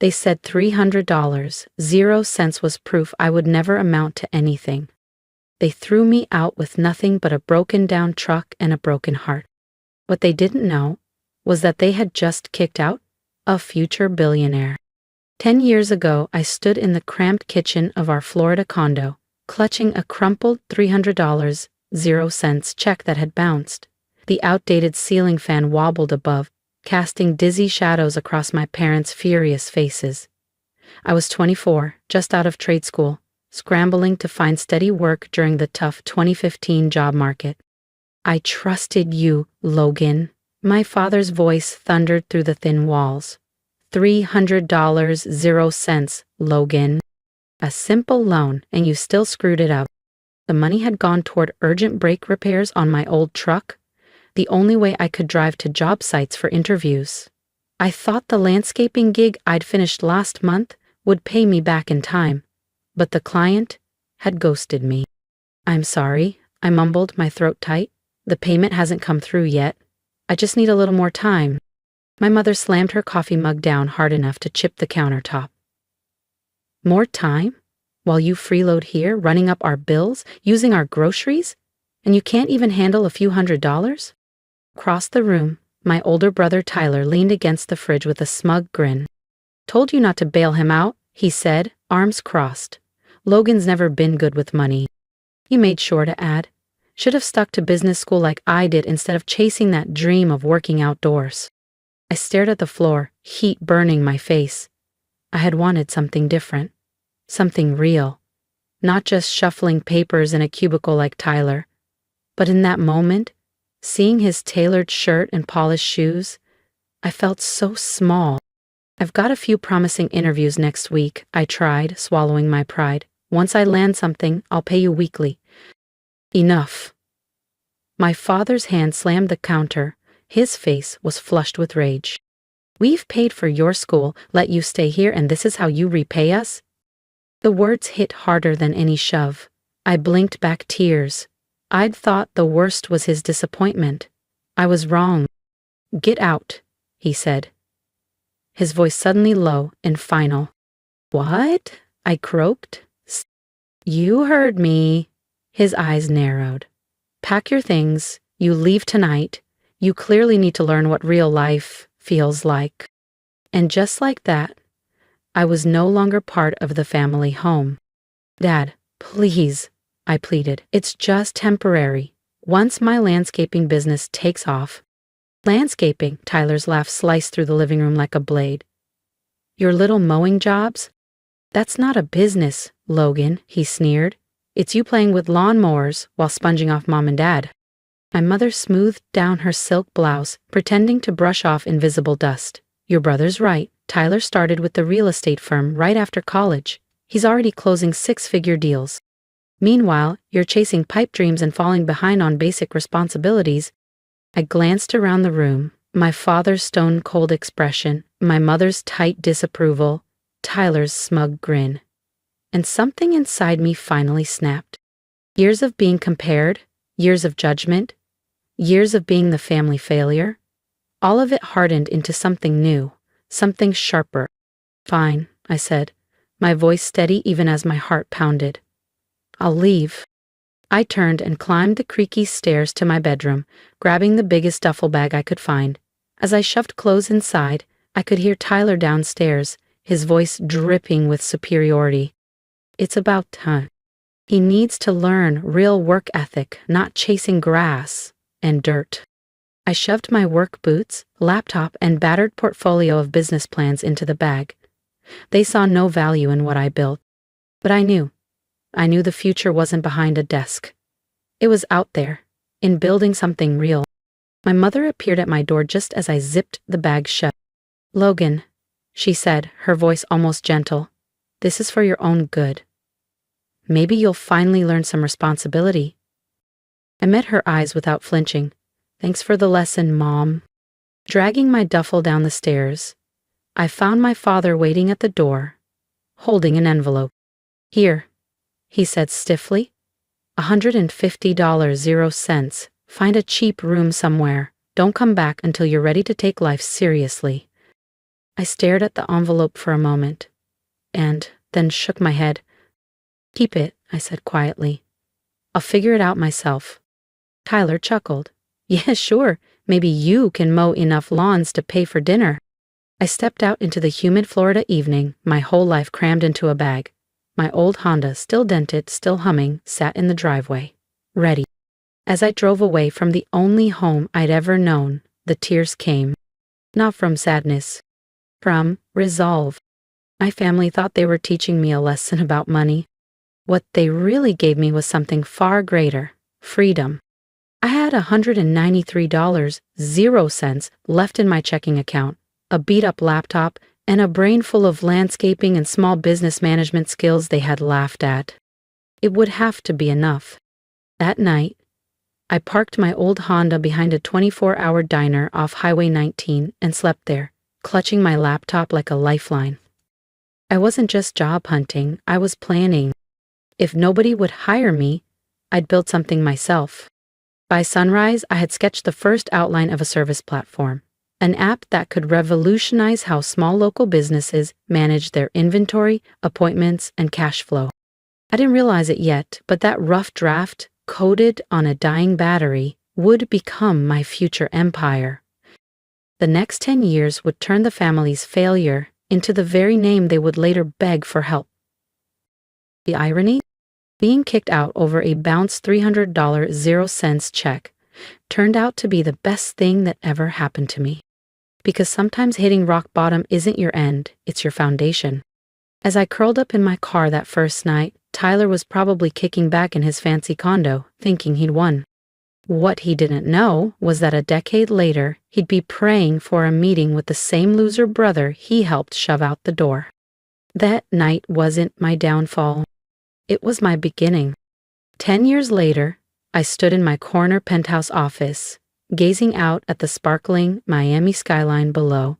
They said $300, 0 cents was proof I would never amount to anything. They threw me out with nothing but a broken down truck and a broken heart. What they didn't know was that they had just kicked out a future billionaire. 10 years ago, I stood in the cramped kitchen of our Florida condo, clutching a crumpled $300, 0 cents check that had bounced. The outdated ceiling fan wobbled above, casting dizzy shadows across my parents' furious faces. I was 24, just out of trade school, scrambling to find steady work during the tough 2015 job market. "I trusted you, Logan." My father's voice thundered through the thin walls. $300, 0 cents, Logan. A simple loan, and you still screwed it up. The money had gone toward urgent brake repairs on my old truck, the only way I could drive to job sites for interviews. I thought the landscaping gig I'd finished last month would pay me back in time, but the client had ghosted me. "I'm sorry," I mumbled, my throat tight. "The payment hasn't come through yet. I just need a little more time." My mother slammed her coffee mug down hard enough to chip the countertop. "More time? While you freeload here, running up our bills, using our groceries? And you can't even handle a few $100s?" Across the room, my older brother Tyler leaned against the fridge with a smug grin. "Told you not to bail him out," he said, arms crossed. "Logan's never been good with money." He made sure to add, "Should have stuck to business school like I did instead of chasing that dream of working outdoors." I stared at the floor, heat burning my face. I had wanted something different, something real, not just shuffling papers in a cubicle like Tyler. But in that moment, seeing his tailored shirt and polished shoes, I felt so small. "I've got a few promising interviews next week," I tried, swallowing my pride. "Once I land something, I'll pay you weekly." "Enough." My father's hand slammed the counter. His face was flushed with rage. "We've paid for your school, let you stay here, and this is how you repay us?" The words hit harder than any shove. I blinked back tears. I'd thought the worst was his disappointment. I was wrong. "Get out," he said, his voice suddenly low and final. "What?" I croaked. "You heard me." His eyes narrowed. "Pack your things. You leave tonight. You clearly need to learn what real life feels like." And just like that, I was no longer part of the family home. "Dad, please," I pleaded. "It's just temporary. Once my landscaping business takes off." "Landscaping?" Tyler's laugh sliced through the living room like a blade. "Your little mowing jobs? That's not a business, Logan," he sneered. "It's you playing with lawnmowers while sponging off Mom and Dad." My mother smoothed down her silk blouse, pretending to brush off invisible dust. "Your brother's right. Tyler started with the real estate firm right after college. He's already closing 6-figure deals. Meanwhile, you're chasing pipe dreams and falling behind on basic responsibilities." I glanced around the room, my father's stone-cold expression, my mother's tight disapproval, Tyler's smug grin. And something inside me finally snapped. Years of being compared, years of judgment, years of being the family failure, all of it hardened into something new, something sharper. "Fine," I said, my voice steady even as my heart pounded. "I'll leave." I turned and climbed the creaky stairs to my bedroom, grabbing the biggest duffel bag I could find. As I shoved clothes inside, I could hear Tyler downstairs, his voice dripping with superiority. "It's about time. He needs to learn real work ethic, not chasing grass and dirt." I shoved my work boots, laptop, and battered portfolio of business plans into the bag. They saw no value in what I built. But I knew the future wasn't behind a desk. It was out there, in building something real. My mother appeared at my door just as I zipped the bag shut. "Logan," she said, her voice almost gentle, "this is for your own good. Maybe you'll finally learn some responsibility." I met her eyes without flinching. "Thanks for the lesson, Mom." Dragging my duffel down the stairs, I found my father waiting at the door, holding an envelope. "Here," he said stiffly. $150, 0 cents. Find a cheap room somewhere. Don't come back until you're ready to take life seriously." I stared at the envelope for a moment, and then shook my head. Keep it, I said quietly. I'll figure it out myself. Tyler chuckled. Yeah, sure. Maybe you can mow enough lawns to pay for dinner. I stepped out into the humid Florida evening, my whole life crammed into a bag. My old Honda, still dented, still humming, sat in the driveway, ready. As I drove away from the only home I'd ever known, the tears came. Not from sadness. From resolve. My family thought they were teaching me a lesson about money. What they really gave me was something far greater, freedom. I had $193.00 left in my checking account, a beat-up laptop, and a brain full of landscaping and small business management skills they had laughed at. It would have to be enough. That night, I parked my old Honda behind a 24-hour diner off Highway 19 and slept there, clutching my laptop like a lifeline. I wasn't just job hunting, I was planning. If nobody would hire me, I'd build something myself. By sunrise, I had sketched the first outline of a service platform, an app that could revolutionize how small local businesses manage their inventory, appointments, and cash flow. I didn't realize it yet, but that rough draft, coded on a dying battery, would become my future empire. The next 10 years would turn the family's failure into the very name they would later beg for help. The irony? Being kicked out over a bounced $300.00 check turned out to be the best thing that ever happened to me. Because sometimes hitting rock bottom isn't your end, it's your foundation. As I curled up in my car that first night, Tyler was probably kicking back in his fancy condo, thinking he'd won. What he didn't know was that a decade later, he'd be praying for a meeting with the same loser brother he helped shove out the door. That night wasn't my downfall. It was my beginning. 10 years later, I stood in my corner penthouse office, gazing out at the sparkling Miami skyline below.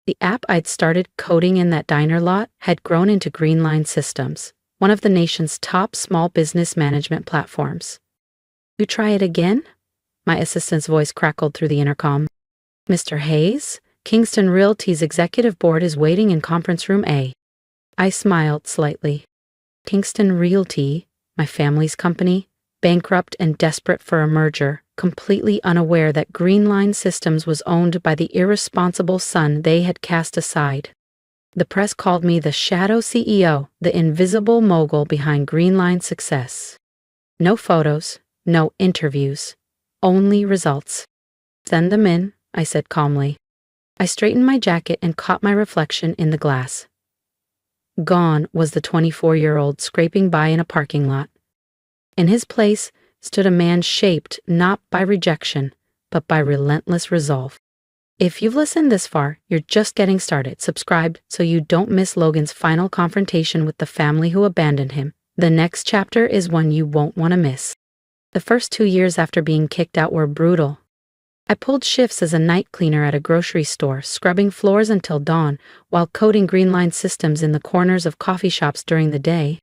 The app I'd started coding in that diner lot had grown into Greenline Systems, one of the nation's top small business management platforms. You try it again? My assistant's voice crackled through the intercom. Mr. Hayes, Kingston Realty's executive board is waiting in conference room A. I smiled slightly. Kingston Realty, my family's company, bankrupt and desperate for a merger, completely unaware that Greenline Systems was owned by the irresponsible son they had cast aside. The press called me the shadow CEO, the invisible mogul behind Greenline's success. No photos, no interviews, only results. Send them in, I said calmly. I straightened my jacket and caught my reflection in the glass. Gone was the 24-year-old scraping by in a parking lot. In his place stood a man shaped not by rejection, but by relentless resolve. If you've listened this far, you're just getting started. Subscribe so you don't miss Logan's final confrontation with the family who abandoned him. The next chapter is one you won't want to miss. The first 2 years after being kicked out were brutal. I pulled shifts as a night cleaner at a grocery store, scrubbing floors until dawn, while coding Greenline Systems in the corners of coffee shops during the day.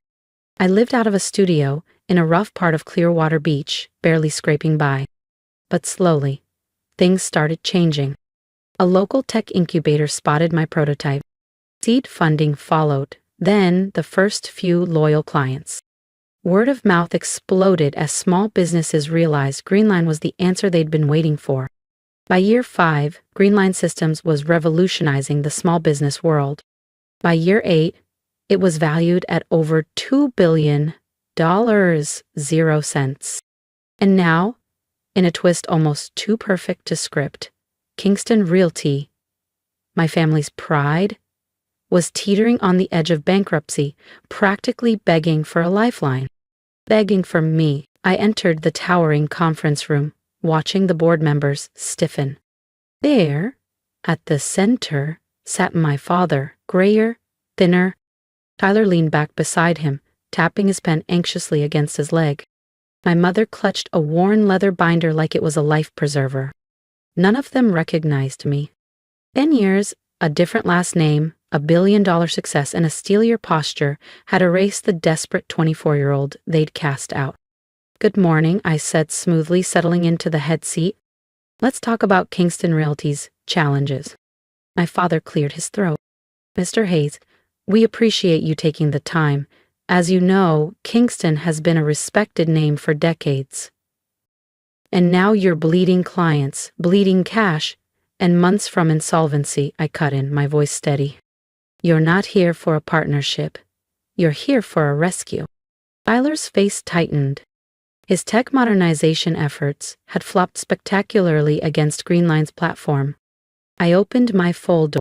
I lived out of a studio in a rough part of Clearwater Beach, barely scraping by. But slowly, things started changing. A local tech incubator spotted my prototype. Seed funding followed, then the first few loyal clients. Word of mouth exploded as small businesses realized Greenline was the answer they'd been waiting for. By year 5, Greenline Systems was revolutionizing the small business world. By year 8, it was valued at over $2 billion, 0 cents. And now, in a twist almost too perfect to script, Kingston Realty, my family's pride, was teetering on the edge of bankruptcy, practically begging for a lifeline. Begging for me. I entered the towering conference room, watching the board members stiffen. There, at the center, sat my father, grayer, thinner. Tyler leaned back beside him, tapping his pen anxiously against his leg. My mother clutched a worn leather binder like it was a life preserver. None of them recognized me. 10 years, a different last name, a billion-dollar success, and a steelier posture had erased the desperate 24-year-old they'd cast out. Good morning, I said smoothly, settling into the head seat. Let's talk about Kingston Realty's challenges. My father cleared his throat. Mr. Hayes, we appreciate you taking the time. As you know, Kingston has been a respected name for decades. And now you're bleeding clients, bleeding cash, and months from insolvency, I cut in, my voice steady. You're not here for a partnership. You're here for a rescue. Tyler's face tightened. His tech modernization efforts had flopped spectacularly against Greenline's platform. I opened my folder.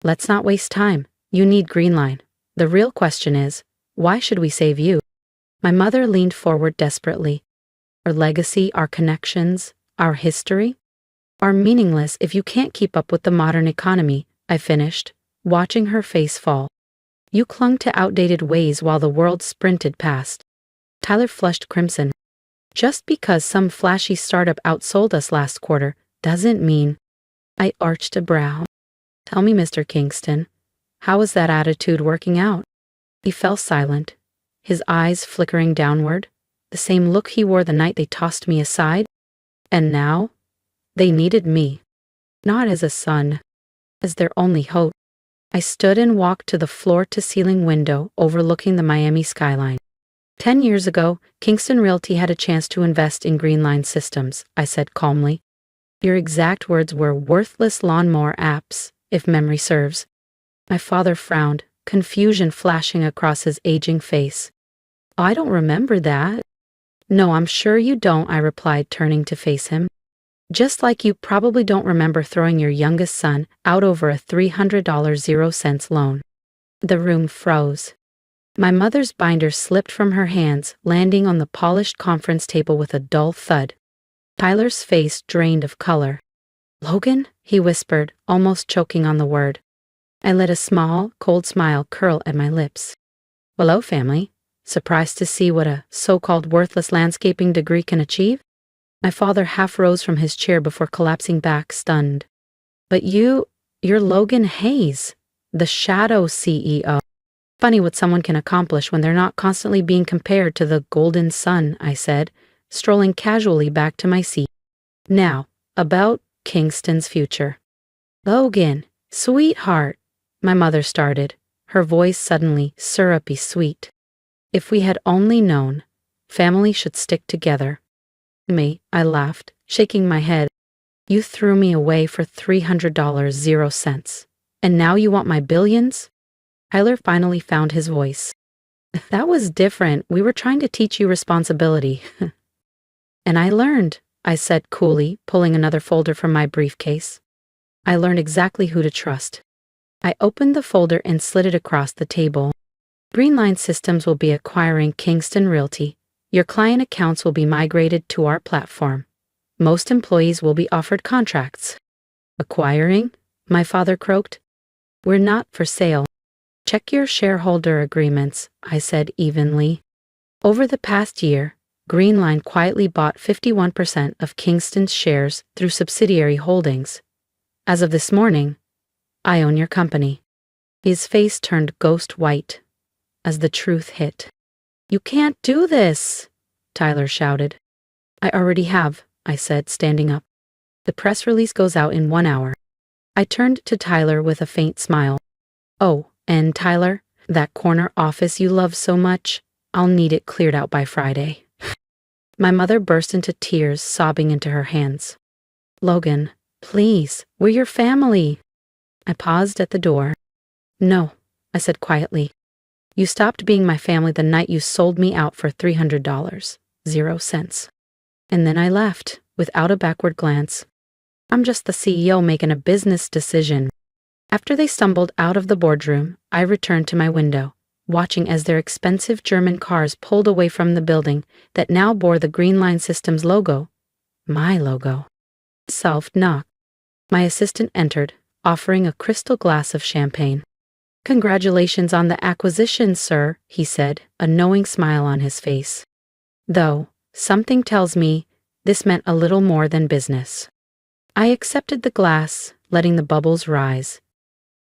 Let's not waste time. You need Greenline. The real question is, why should we save you? My mother leaned forward desperately. Our legacy, our connections, our history are meaningless if you can't keep up with the modern economy, I finished, watching her face fall. You clung to outdated ways while the world sprinted past. Tyler flushed crimson. Just because some flashy startup outsold us last quarter doesn't mean. I arched a brow. Tell me, Mr. Kingston, how is that attitude working out? He fell silent, his eyes flickering downward, the same look he wore the night they tossed me aside. And now, they needed me. Not as a son, as their only hope. I stood and walked to the floor-to-ceiling window overlooking the Miami skyline. 10 years ago, Kingston Realty had a chance to invest in Greenline Systems, I said calmly. Your exact words were worthless lawnmower apps, if memory serves. My father frowned, confusion flashing across his aging face. I don't remember that. No, I'm sure you don't, I replied, turning to face him. Just like you probably don't remember throwing your youngest son out over a $300 0 loan. The room froze. My mother's binder slipped from her hands, landing on the polished conference table with a dull thud. Tyler's face drained of color. Logan? He whispered, almost choking on the word. I let a small, cold smile curl at my lips. Hello, family. Surprised to see what a so-called worthless landscaping degree can achieve? My father half rose from his chair before collapsing back, stunned. But you're Logan Hayes, the shadow CEO. Funny what someone can accomplish when they're not constantly being compared to the golden sun, I said, strolling casually back to my seat. Now, about Kingston's future. Logan, sweetheart, my mother started, her voice suddenly syrupy sweet. If we had only known, family should stick together. Me, I laughed, shaking my head. You threw me away for $300 0, and now you want my billions? Tyler finally found his voice. That was different. We were trying to teach you responsibility. And I learned, I said coolly, pulling another folder from my briefcase. I learned exactly who to trust. I opened the folder and slid it across the table. Greenline Systems will be acquiring Kingston Realty. Your client accounts will be migrated to our platform. Most employees will be offered contracts. Acquiring? My father croaked. We're not for sale. Check your shareholder agreements, I said evenly. Over the past year, Greenline quietly bought 51% of Kingston's shares through subsidiary holdings. As of this morning, I own your company. His face turned ghost white as the truth hit. You can't do this, Tyler shouted. I already have, I said, standing up. The press release goes out in 1 hour. I turned to Tyler with a faint smile. Oh, and Tyler, that corner office you love so much, I'll need it cleared out by Friday. My mother burst into tears, sobbing into her hands. Logan, please, we're your family. I paused at the door. No, I said quietly. You stopped being my family the night you sold me out for $300 0. And then I left, without a backward glance. I'm just the CEO making a business decision. After they stumbled out of the boardroom, I returned to my window, watching as their expensive German cars pulled away from the building that now bore the Greenline Systems logo. My logo. Soft knock. My assistant entered, offering a crystal glass of champagne. Congratulations on the acquisition, sir, he said, a knowing smile on his face. Though, something tells me this meant a little more than business. I accepted the glass, letting the bubbles rise.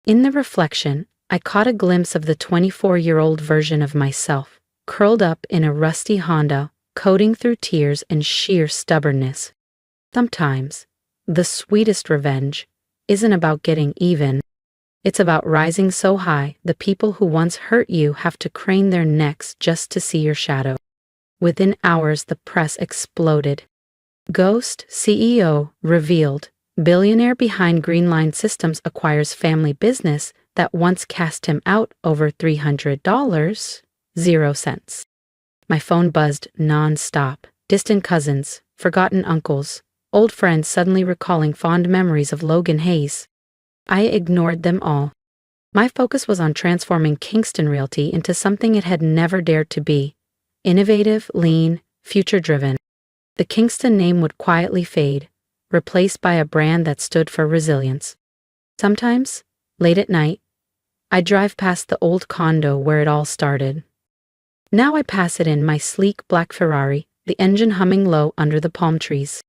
In the reflection, I caught a glimpse of the 24-year-old version of myself, curled up in a rusty Honda, coding through tears and sheer stubbornness. Sometimes, the sweetest revenge isn't about getting even. It's about rising so high, the people who once hurt you have to crane their necks just to see your shadow. Within hours, the press exploded. Ghost CEO revealed. Billionaire behind Greenline Systems acquires family business that once cast him out over $300. 0 cents. My phone buzzed non-stop. Distant cousins, forgotten uncles, old friends suddenly recalling fond memories of Logan Hayes. I ignored them all. My focus was on transforming Kingston Realty into something it had never dared to be. Innovative, lean, future-driven. The Kingston name would quietly fade, replaced by a brand that stood for resilience. Sometimes, late at night, I drive past the old condo where it all started. Now I pass it in my sleek black Ferrari, the engine humming low under the palm trees.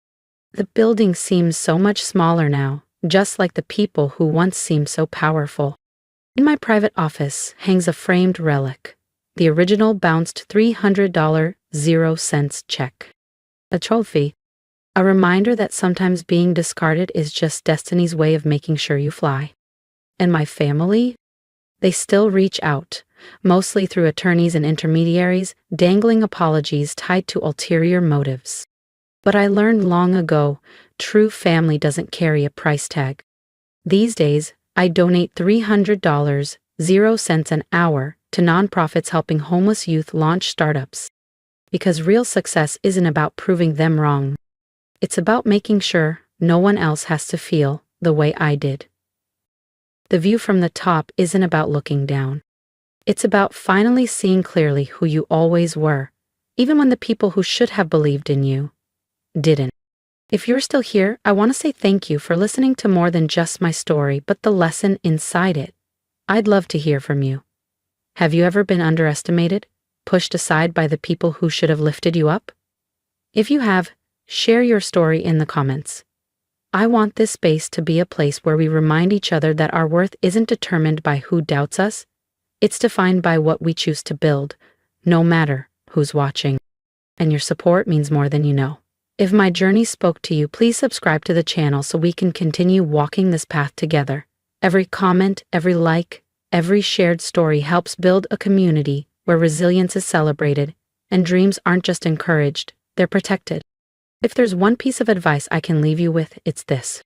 The building seems so much smaller now, just like the people who once seemed so powerful. In my private office hangs a framed relic, the original bounced $300 0 cents check. A trophy, a reminder that sometimes being discarded is just destiny's way of making sure you fly. And my family? They still reach out, mostly through attorneys and intermediaries, dangling apologies tied to ulterior motives. But I learned long ago, true family doesn't carry a price tag. These days, I donate $300 0 cents an hour to nonprofits helping homeless youth launch startups. Because real success isn't about proving them wrong. It's about making sure no one else has to feel the way I did. The view from the top isn't about looking down. It's about finally seeing clearly who you always were, even when the people who should have believed in you didn't. If you're still here, I want to say thank you for listening to more than just my story, but the lesson inside it. I'd love to hear from you. Have you ever been underestimated, pushed aside by the people who should have lifted you up? If you have, share your story in the comments. I want this space to be a place where we remind each other that our worth isn't determined by who doubts us. It's defined by what we choose to build, no matter who's watching. And your support means more than you know. If my journey spoke to you, please subscribe to the channel so we can continue walking this path together. Every comment, every like, every shared story helps build a community where resilience is celebrated and dreams aren't just encouraged, they're protected. If there's one piece of advice I can leave you with, it's this.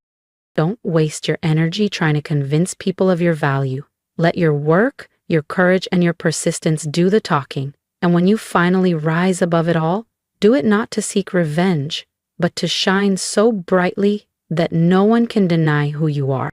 Don't waste your energy trying to convince people of your value. Let your work, your courage, and your persistence do the talking. And when you finally rise above it all, do it not to seek revenge, but to shine so brightly that no one can deny who you are.